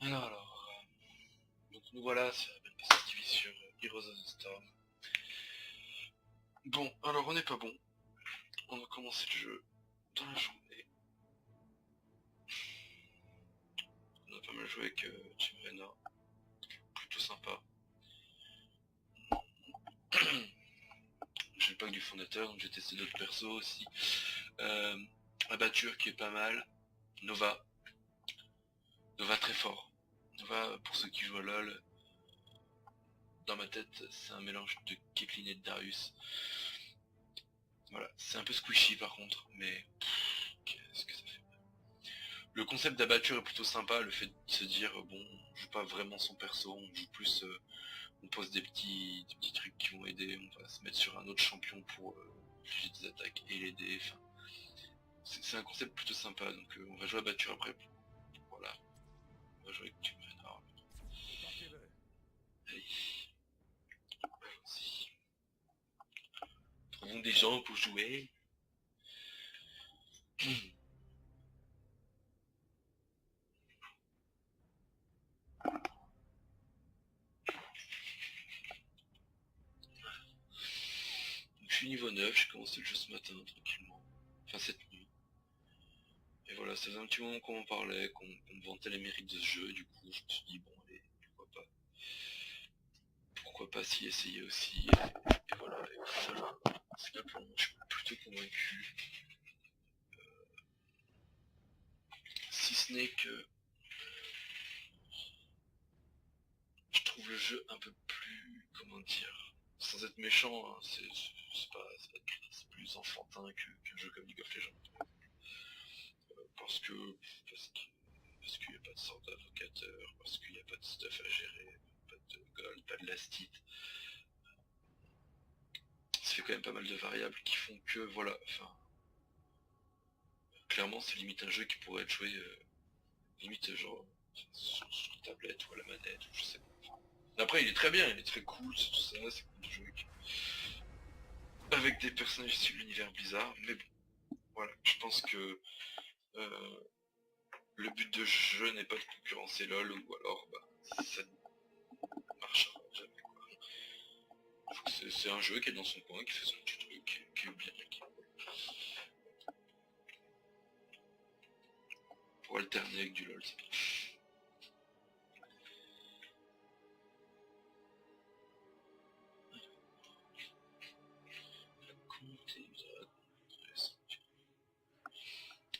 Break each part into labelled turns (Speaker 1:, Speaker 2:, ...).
Speaker 1: Donc nous voilà sur la belle petite division Heroes of the Storm. Bon, alors on n'est pas bon. On a commencé le jeu dans la journée. On a pas mal joué avec Team Rena. Plutôt sympa. J'ai le pack du fondateur, donc j'ai testé d'autres persos aussi. Abatture qui est pas mal. Nova. Nova très fort. Nova, pour ceux qui jouent à LoL, dans ma tête, c'est un mélange de Caitlyn et de Darius. Voilà, c'est un peu squishy par contre, mais qu'est-ce que ça fait. Le concept d'abatture est plutôt sympa, le fait de se dire, bon, on joue pas vraiment son perso, on joue plus, on pose des petits trucs qui vont aider, on va se mettre sur un autre champion pour juger des attaques et l'aider, enfin, c'est un concept plutôt sympa, donc on va jouer à batture après, voilà, on va jouer avec Team Renard. Allez, vas-y. Trouvons des gens pour jouer. Donc, je suis niveau 9, j'ai commencé le jeu ce matin tranquillement, enfin cette nuit. Et voilà, ça faisait un petit moment qu'on en parlait, qu'on me vantait les mérites de ce jeu, du coup je me suis dit bon allez, pourquoi pas s'y essayer aussi, et voilà, et au final, c'est là pour moi, je suis plutôt convaincu. Si ce n'est que je trouve le jeu un peu plus, comment dire, sans être méchant, hein, c'est plus enfantin qu'un jeu comme League of Legends. Parce que parce qu'il n'y a pas de sort d'avocateur, parce qu'il n'y a pas de stuff à gérer, pas de gold, pas de lastite. Ça fait quand même pas mal de variables qui font que, voilà, enfin, clairement c'est limite un jeu qui pourrait être joué, limite genre, sur tablette ou à la manette, ou je sais pas. Après il est très bien, il est très cool, c'est tout ça, c'est cool de jouer avec des personnages issus de l'univers Blizzard, mais bon, voilà, je pense que le but de jeu n'est pas de concurrencer LoL, ou alors ça ne marchera jamais, quoi. C'est un jeu qui est dans son coin, qui fait son petit truc, qui est bien, pour alterner avec du LoL, c'est bien.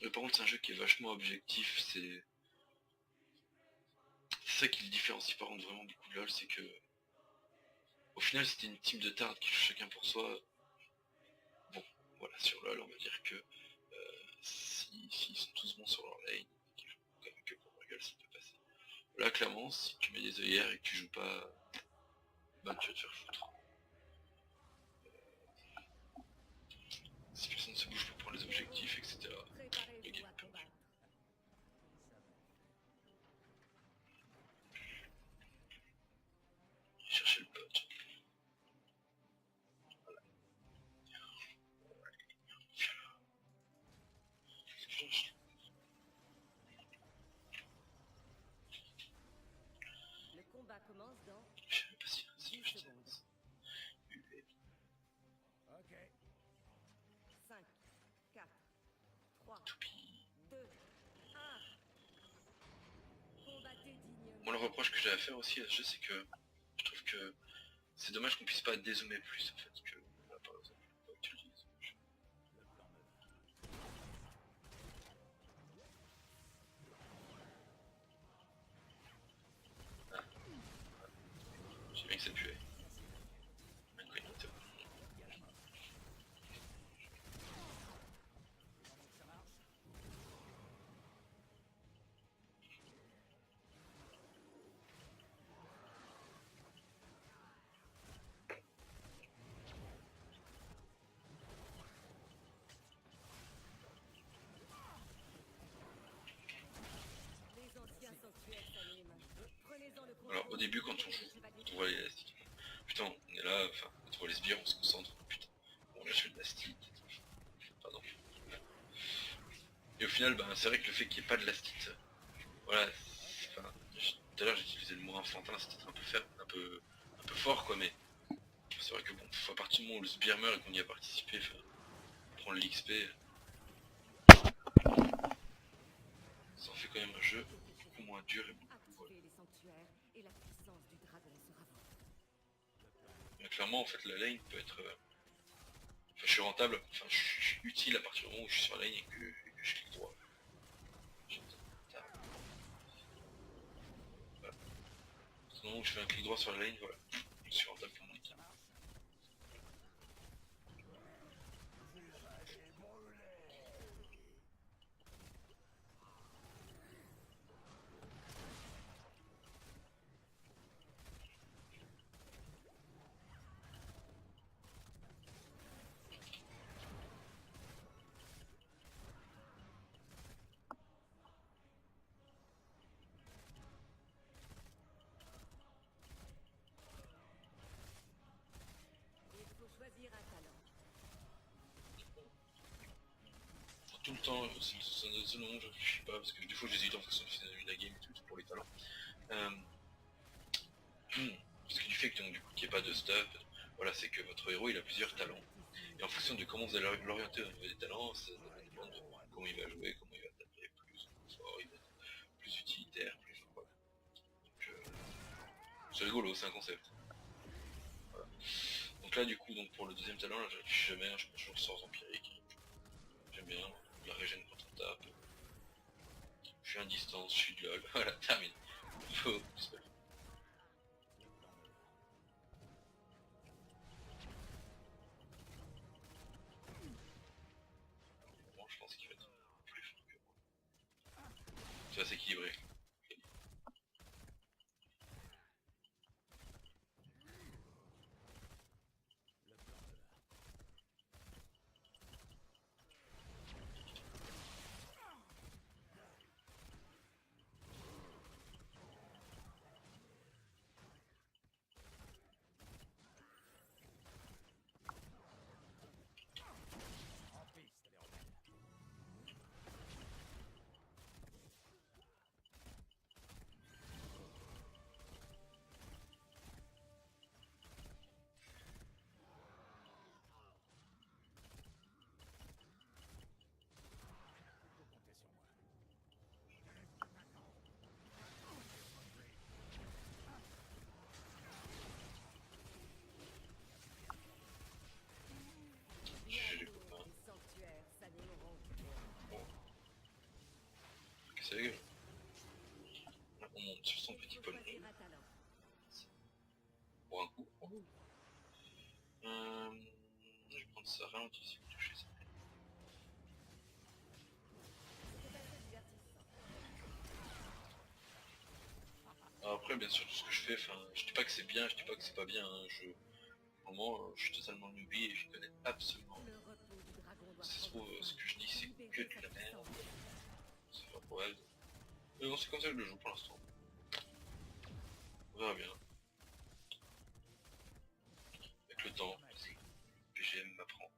Speaker 1: Mais par contre c'est un jeu qui est vachement objectif, c'est ça qui le différencie par contre vraiment beaucoup de LoL, c'est que au final c'était une team de tards qui joue chacun pour soi. Bon, voilà, sur LoL on va dire que s'ils sont tous bons sur leur lane, qu'ils jouent quand même que pour leur gueule, ça peut passer. Là clairement si tu mets des œillères et que tu joues pas, bah tu vas te faire foutre. Si personne ne se bouge pour prendre les objectifs, etc. Le game est perdu. Chercher le pote.
Speaker 2: Le combat commence dans
Speaker 1: Je sais même pas si
Speaker 2: 10 secondes. Ok. 5, 4, 3, 2, 1. Combattez dignement.
Speaker 1: Moi le reproche que j'ai à faire aussi à ce jeu, c'est que je trouve que c'est dommage qu'on puisse pas dézoomer plus en fait, que là par exemple, tu le dis. Ah. J'ai bien que ça puait.
Speaker 2: Les anciens sanctuaires s'animent. Prenez-en le contrôle.
Speaker 1: Alors au début quand on joue, on voit les elastiques. Putain, on est là, enfin, quand on voit les sbires, on se concentre, putain, bon là je fais de l'astite, pardon. Et au final, c'est vrai que le fait qu'il n'y ait pas de l'astite, voilà, enfin, tout à l'heure j'ai utilisé le mot enfantin, c'était un peu faible, un peu fort quoi, mais c'est vrai que bon, à partir du moment où le sbire meurt et qu'on y a participé, prendre l'XP, ça en fait quand même un jeu beaucoup moins dur et beaucoup...
Speaker 2: Activez les sanctuaires et la puissance du dragon sera vôtre.
Speaker 1: Mais clairement en fait la lane peut être... Enfin je suis rentable, enfin je suis utile à partir du moment où je suis sur la lane et que je clique droit. Voilà. À partir du moment où je fais un clic droit sur la lane, voilà, je suis rentable pour mon équipe.
Speaker 2: Il faut choisir un talent.
Speaker 1: Tout le temps, c'est le seul moment où je réfléchis pas, parce que des fois j'hésite en fonction du physionomie de la game et tout, pour les talents. Parce que du fait que donc, du coup, qu'il n'y ait pas de stuff, voilà, c'est que votre héros il a plusieurs talents. Et en fonction de comment vous allez l'orienter au niveau des talents, ça va dépendre de comment il va jouer, comment il va taper, plus fort, il va être plus utilitaire, plus fort. Voilà. Donc c'est rigolo, c'est un concept. Voilà. Donc là du coup, donc pour le deuxième talent, là, je réfléchis jamais, hein, je prends toujours le sort empirique. J'aime bien, la régène quand on tape. Je suis à distance, je suis de lol, voilà, terminé. Faut, bon, je pense qu'il va être plus fort que moi. Ça va s'équilibrer. J'ai les copains.
Speaker 2: Les sanctuaires s'animeront.
Speaker 1: Bon, c'est la gueule. Là, on monte sur son
Speaker 2: Il
Speaker 1: petit
Speaker 2: faut
Speaker 1: pôle
Speaker 2: choisir un talent.
Speaker 1: pour un coup. Je vais prendre ça ralenti si vous touchez ça.
Speaker 2: C'est assez divertissant.
Speaker 1: Alors après, bien sûr, tout ce que je fais, enfin, je dis pas que c'est bien, je dis pas que c'est pas bien. Hein, vraiment, je suis totalement newbie et je connais absolument.
Speaker 2: Le repos du dragon doit
Speaker 1: Si ça se
Speaker 2: prendre
Speaker 1: trouve,
Speaker 2: fin.
Speaker 1: ce que je dis, c'est que
Speaker 2: Libérez
Speaker 1: de
Speaker 2: sa
Speaker 1: la merde.
Speaker 2: puissance.
Speaker 1: C'est pas probable. Mais non, c'est comme ça que je le joue pour l'instant. On verra bien. Avec le temps, le PGM m'apprend.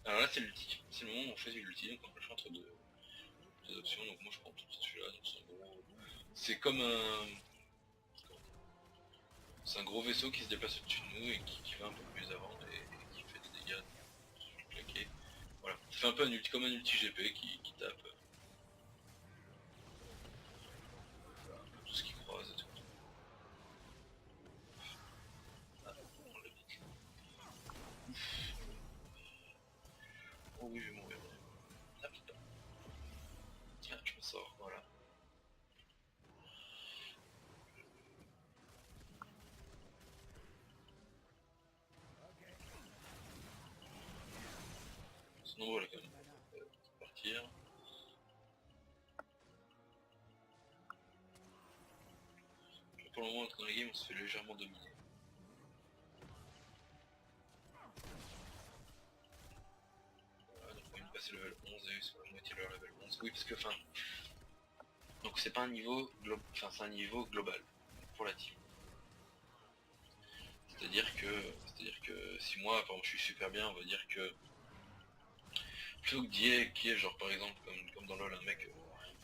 Speaker 1: Alors là c'est l'ulti, c'est le moment où on choisit l'ulti, donc on peut le choix entre deux options, donc moi je prends tout de suite celui-là, donc c'est en gros... C'est comme un... C'est un gros vaisseau qui se déplace au-dessus de nous et qui va un peu plus avant et qui fait des dégâts claqués. Voilà, ça fait un peu comme un ulti GP qui tape tout ce qui croise et tout. Ah, on l'a dit. Oh oui, je vais mourir. Ah putain. Tiens, je me sors, voilà. C'est nombreux là quand même. Partir. Pour le moment, dans la game, on se fait légèrement dominer. Voilà, donc on vient de passer level 11 et sur la moitié de leur level 11. Oui, parce que, enfin... Donc c'est pas un niveau enfin c'est un niveau global pour la team. C'est-à-dire que si moi par exemple je suis super bien, on va dire que plutôt que qui est genre par exemple comme dans LoL un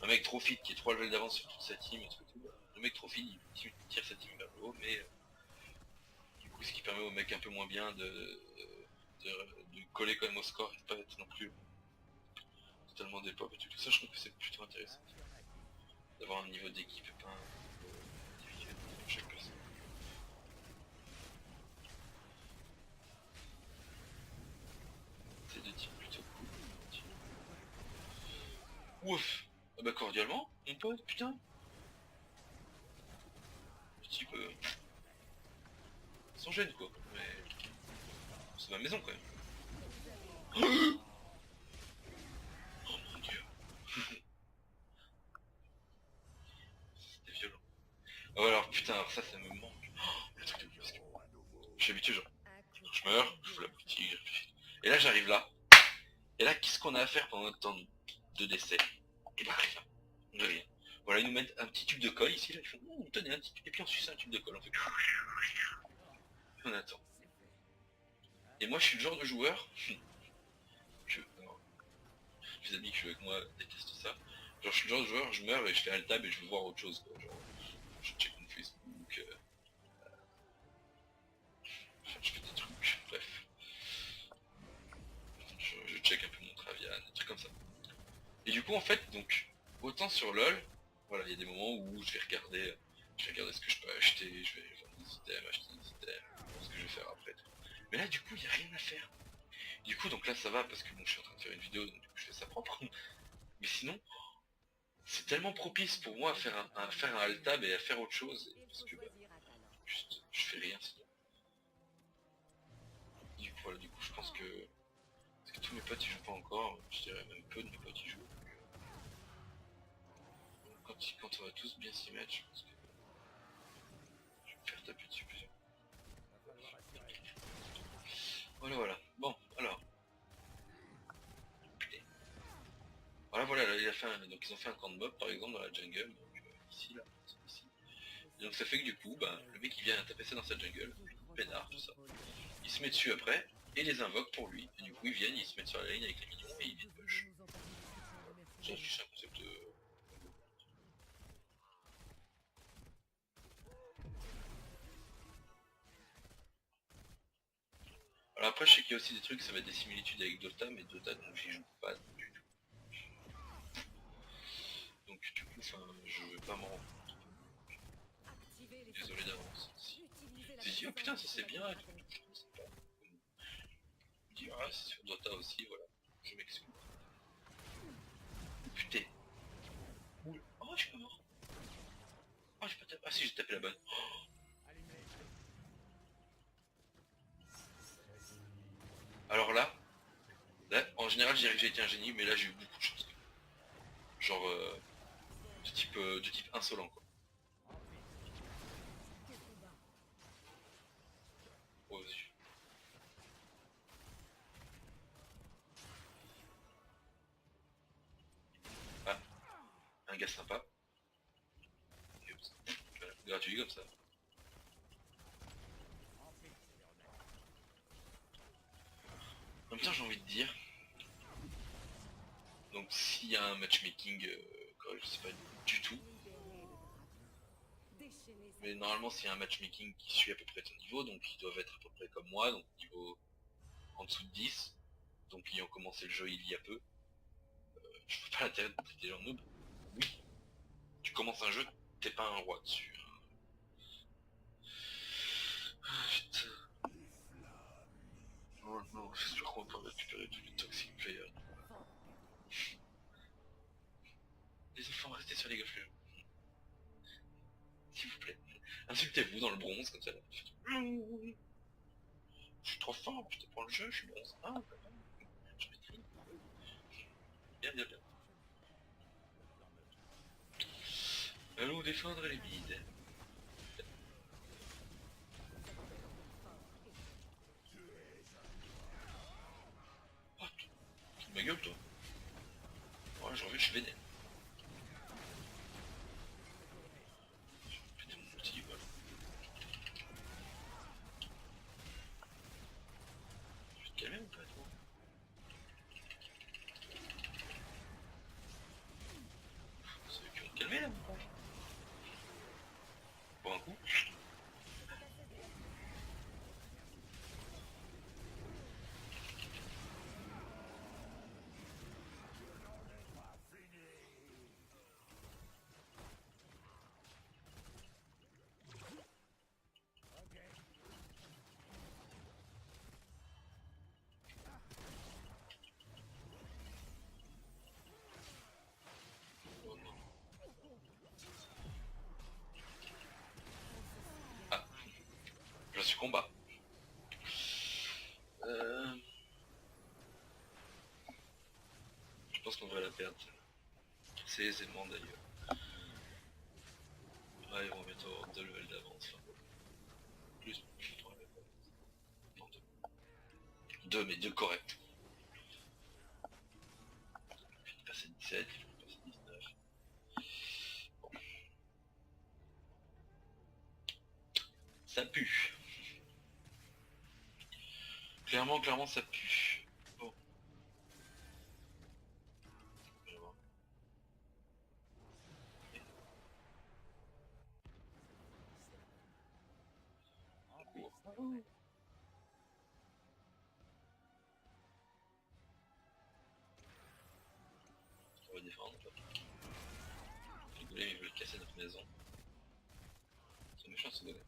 Speaker 1: mec trop fit qui est 3 levels d'avance sur toute sa team et tout, le mec trop fit il tire sa team vers le haut, mais du coup ce qui permet au mec un peu moins bien de coller quand même au score et de pas être non plus totalement des pop et tout ça. Je trouve que c'est plutôt intéressant d'avoir un niveau d'équipe et pas un niveau individuel pour chaque personne. C'est deux types plutôt cool. Ouf. Ah bah cordialement, mon pote, putain. Le type, sans gêne quoi. Mais c'est ma maison quand même. Oh mon dieu, c'était violent. Ah ouais, alors putain, alors ça me manque. Oh, le truc de parce que je suis habitué genre, je meurs, je fous la boutique, je réfléchis. Et là j'arrive là, et là qu'est-ce qu'on a à faire pendant notre temps de décès? Et bah rien, rien. Voilà, ils nous mettent un petit tube de colle ici, là, ils font, tenez un petit tube, et puis on suce un tube de colle, on fait, et on attend. Et moi je suis le genre de joueur, alors, mes amis qui jouent avec moi détestent ça. Genre, je suis le genre de joueur, je meurs et je fais alt tab et je veux voir autre chose, quoi. Genre, je check mon Facebook, je fais des trucs, bref. Je check un peu mon Travian, des trucs comme ça. Et du coup, en fait, donc, autant sur LoL, voilà, il y a des moments où je vais regarder ce que je peux acheter, je vais vendre des items, acheter des items, voir ce que je vais faire après, tout. Mais là, du coup, il n'y a rien à faire. Du coup, donc là, ça va parce que bon, je suis en train de faire une vidéo, donc du coup, je fais ça propre. Mais sinon, c'est tellement propice pour moi à faire un alt tab et à faire autre chose, parce que bah, juste, je fais rien sinon. Du coup, voilà, du coup, je pense que... Parce que tous mes potes ils jouent pas encore, je dirais même peu de mes potes ils jouent. Quand on va tous bien s'y mettre, je pense que je vais me faire taper dessus plusieurs. Voilà, voilà. Bon, alors. Voilà, voilà, là, donc ils ont fait un camp de mob par exemple dans la jungle, donc ici, là, ici. Et donc ça fait que du coup, bah, le mec il vient taper ça dans sa jungle, peinard, tout ça. Il se met dessus après, et les invoque pour lui. Et du coup ils viennent, ils se mettent sur la ligne avec les minions, et ils viennent push. Ça aussi c'est un concept de... Alors après je sais qu'il y a aussi des trucs, ça va être des similitudes avec Dota, mais Dota donc j'y joue pas du tout. Donc du coup, enfin, je vais pas m'en rendre compte. Désolé d'avance. Si. J'ai dit, oh putain, ça c'est bien, et tout, je ne sais pas. Je me dis, ah, c'est sur Dota aussi, voilà. Je m'excuse. Putain. Oula. Oh, je suis pas mort. Oh, j'ai pas tapé. Ah si, j'ai tapé la bonne. Alors là, en général, je dirais que j'ai été un génie, mais là, j'ai eu beaucoup de chance. Genre, de type insolent, quoi. Oh, vas-y. Ah, un gars sympa. Voilà, gratuit comme ça. En même temps, j'ai envie de dire, Donc s'il y a un matchmaking, correct, je sais pas du tout. Mais normalement s'il y a un matchmaking qui suit à peu près ton niveau, donc ils doivent être à peu près comme moi, donc niveau en dessous de 10, donc ayant commencé le jeu il y a peu, je vois pas l'intérêt de traiter les gens noob. Oui, tu commences un jeu, t'es pas un roi dessus. Ah, putain. Oh non, j'espère qu'on va pas récupérer tous les toxic players. Les enfants, restez sur les gars fleurs. S'il vous plaît. Insultez-vous dans le bronze, comme ça. Je suis trop fort, je te prends le jeu, je suis bronze. Ah, je maîtrise. Bien, bien, bien. Allons défendre les bides. Oh, tu te ma gueule, toi. Ouais, je reviens, je suis vénère. Péter mon petit, voilà. Tu veux te calmer ou pas, toi? C'est eux qui vont te calmer, là, ou pas? Pour un coup. Oh non. Ah, je suis combat. Je pense qu'on devrait la perdre. C'est aisément d'ailleurs. Ouais, ils vont bientôt avoir 2 levels d'avance. Enfin, plus, non, 2. 2, mais 2 corrects. Puis de passer 17, il faut passer 19. Bon. Ça pue. Clairement, ça pue. Bon. Je vais voir. En cours. On va défendre. Les golems, ils veulent casser notre maison. C'est méchant, ce golem.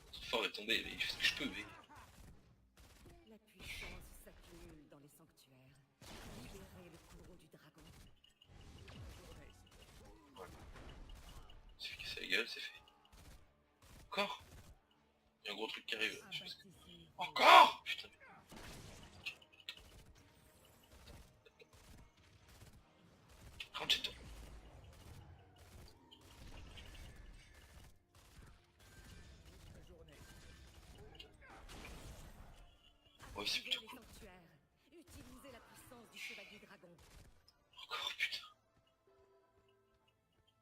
Speaker 1: Notre fort est tombé, mais il fait ce que je peux, mais...
Speaker 2: La puissance s'accumule dans les sanctuaires. Libérez le courroux du dragon.
Speaker 1: Voilà. Il suffit de casser la gueule, c'est fait. Encore? Il y a un gros truc qui arrive. Je sais pas ce que... Encore? Putain. Rentre chez toi. Ouais, c'est plutôt cool.
Speaker 2: Utilisez la puissance du chevalier dragon.
Speaker 1: Encore, putain.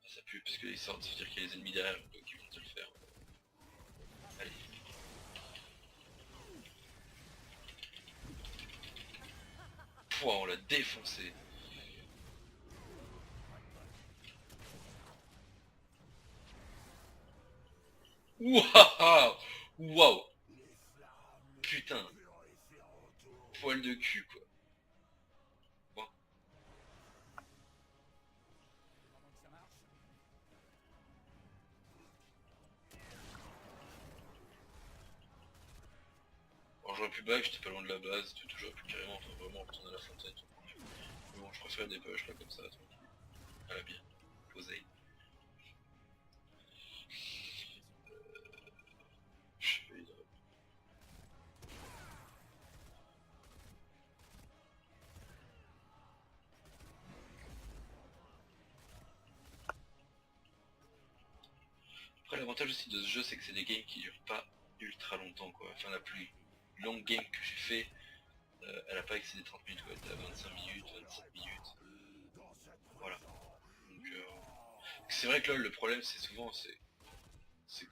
Speaker 1: Ça pue parce qu'ils sortent, ça veut dire qu'il y a les ennemis derrière qui vont te le faire. Allez. Pouah, on l'a défoncé. Waouh. Waouh. Putain. Poil de cul, quoi. Bon. Alors j'aurais pu back, j'étais pas loin de la base, j'aurais pu carrément, enfin, vraiment retourner à la fontaine. Mais bon, je préfère des push là comme ça, tranquille. Ah bien, posé. Je vais... Après l'avantage aussi de ce jeu c'est que c'est des games qui durent pas ultra longtemps quoi. Enfin la plus longue game que j'ai fait, elle a pas excédé 30 minutes quoi, elle était à 25 minutes, 27 minutes. Voilà. Donc c'est vrai que là le problème c'est souvent c'est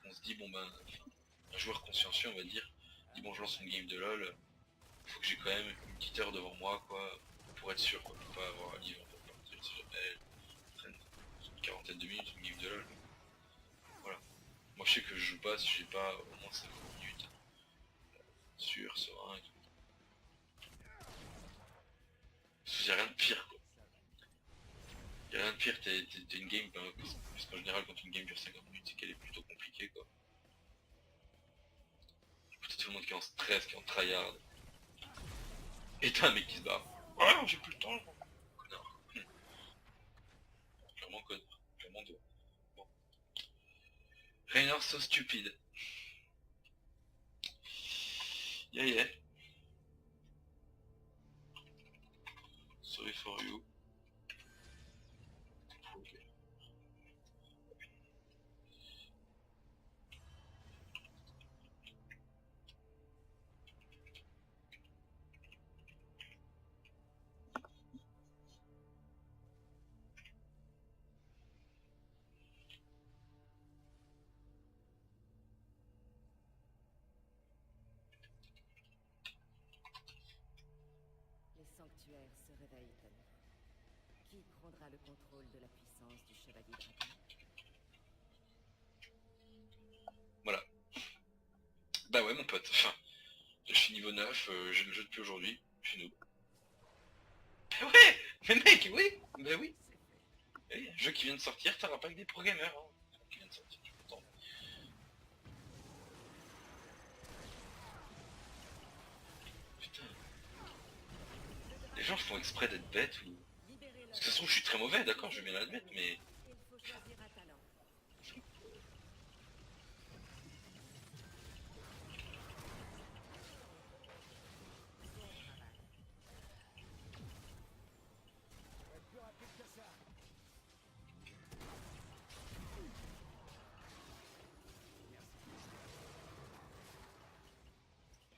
Speaker 1: qu'on se dit bon ben un joueur consciencieux on va dire, dit bon je lance une game de LoL, faut que j'ai quand même une petite heure devant moi quoi, pour être sûr, quoi, pour pas avoir un livre pour partir, si jamais elle traîne une quarantaine de minutes, une game de LOL. Voilà. Moi je sais que je joue pas si j'ai pas au moins 50 minutes sur serein et tout. Parce qu'il y a rien de pire, quoi. Il y a rien de pire, t'es une game, parce qu'en général quand une game dure 50 minutes c'est qu'elle est plutôt compliquée, quoi. Du coup t'as tout le monde qui est en stress, qui est en tryhard. Et t'as un mec qui se barre. Ah non, j'ai plus le temps, connard. Clairement connard. Clairement toi. Bon. Rainer so stupid. Yeah yeah. Sorry for you. Ok.
Speaker 2: Les sanctuaires se réveillent à nouveau. Qui prendra le contrôle de la puissance du chevalier dragon?
Speaker 1: Voilà. Bah ouais mon pote. Enfin, je suis niveau 9, j'ai le jeu depuis aujourd'hui. Je suis noob. Bah ouais. Mais mec, oui. Bah oui. Oui, un jeu qui vient de sortir, t'auras pas que des pro gamers. Hein. Qui vient de sortir, je suis content. Putain. Les gens font exprès d'être bêtes ou... Parce que de toute façon je suis très mauvais, d'accord, je vais bien l'admettre, mais...
Speaker 2: Il faut choisir un talent.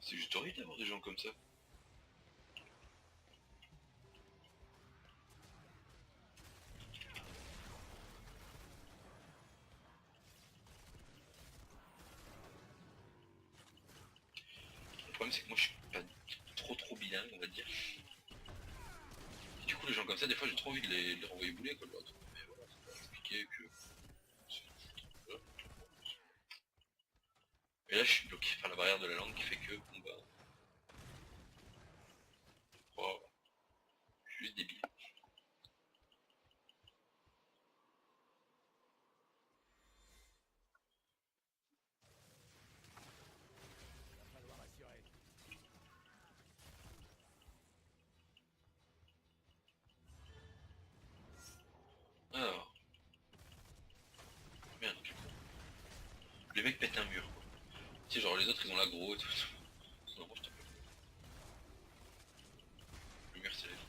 Speaker 1: C'est juste horrible d'avoir des gens comme ça. Le problème c'est que moi je suis pas trop bilingue, on va dire. Et du coup les gens comme ça, des fois j'ai trop envie de les renvoyer bouler, quoi. Mais voilà, c'est pas expliquer que... Et là je suis bloqué par la barrière de la langue qui fait que, bon bah... Oh, je suis juste débile. Alors... Merde, du coup. Les mecs pètent un mur, quoi. Tu sais, genre les autres ils ont l'aggro et tout. Non, moi je t'appelle. Le mur c'est la vie.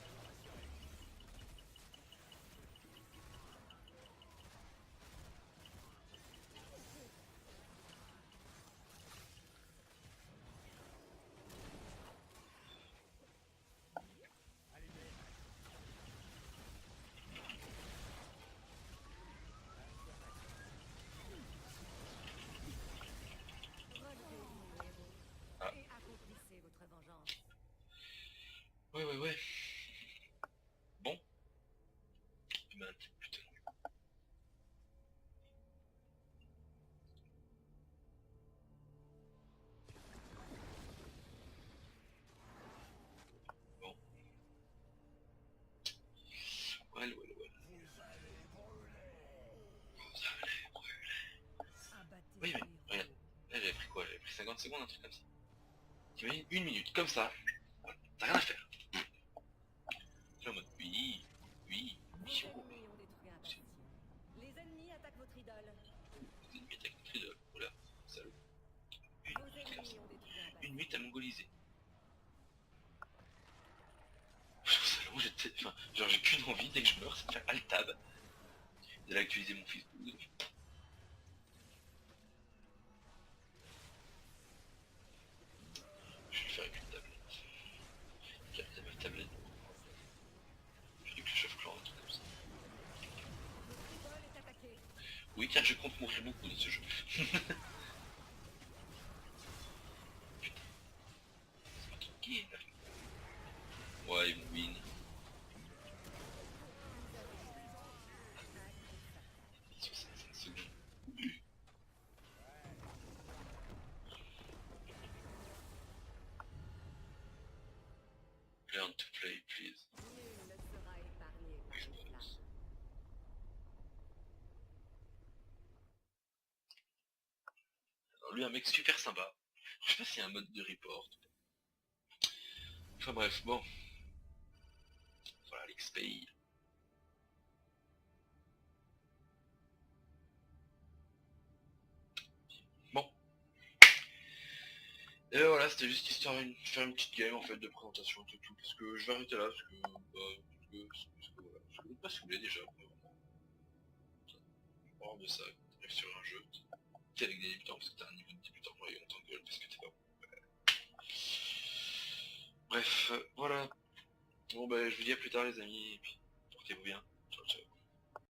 Speaker 2: Relevez-vous, héros,
Speaker 1: Ah,
Speaker 2: et accomplissez votre vengeance.
Speaker 1: ouais. Bon. Ben, putain. Bon. Ouais.
Speaker 2: Abattez
Speaker 1: Oui,
Speaker 2: ce
Speaker 1: mais
Speaker 2: héros.
Speaker 1: regarde. Là j'avais pris quoi? J'avais pris 50 secondes, un truc comme ça. T'imagines une minute, comme ça. Voilà, t'as rien à faire. T'es en mode oui,
Speaker 2: Vos
Speaker 1: oh,
Speaker 2: ennemis ont détruit un bastion. Les ennemis attaquent votre idole.
Speaker 1: les ennemis attaquent notre idole. Voilà, salaud. Une
Speaker 2: Vos
Speaker 1: minute comme ça.
Speaker 2: ennemis ont détruit un
Speaker 1: Une
Speaker 2: bastion.
Speaker 1: minute à mongoliser. Je trouve ça long, enfin, genre j'ai qu'une envie dès que je meurs, c'est de faire alt-tab. D'aller actualiser mon Facebook. Je vais le faire avec une tablette. Garder ma tablette. Je fais du Clash of Clans, un truc comme ça.
Speaker 2: Votre idole est attaquée.
Speaker 1: Oui, car je compte mourir beaucoup dans ce jeu. Putain, c'est pas truqué là. Ouais, ils vont win. lui un mec super sympa. Je sais pas s'il y a un mode de report. Enfin bref, bon. Voilà, l'XP. Bon. Et voilà, c'était juste histoire de faire une petite game en fait de présentation et tout, parce que je vais arrêter là, parce que, bah, voilà, parce que pas saoulé déjà, vraiment. Hors de ça, t'arrives sur un jeu, t'es avec des débutants, parce que t'as un niveau de débutant, et on t'engueule parce que t'es pas bon. Bref, voilà. Bon bah je vous dis à plus tard les amis, et puis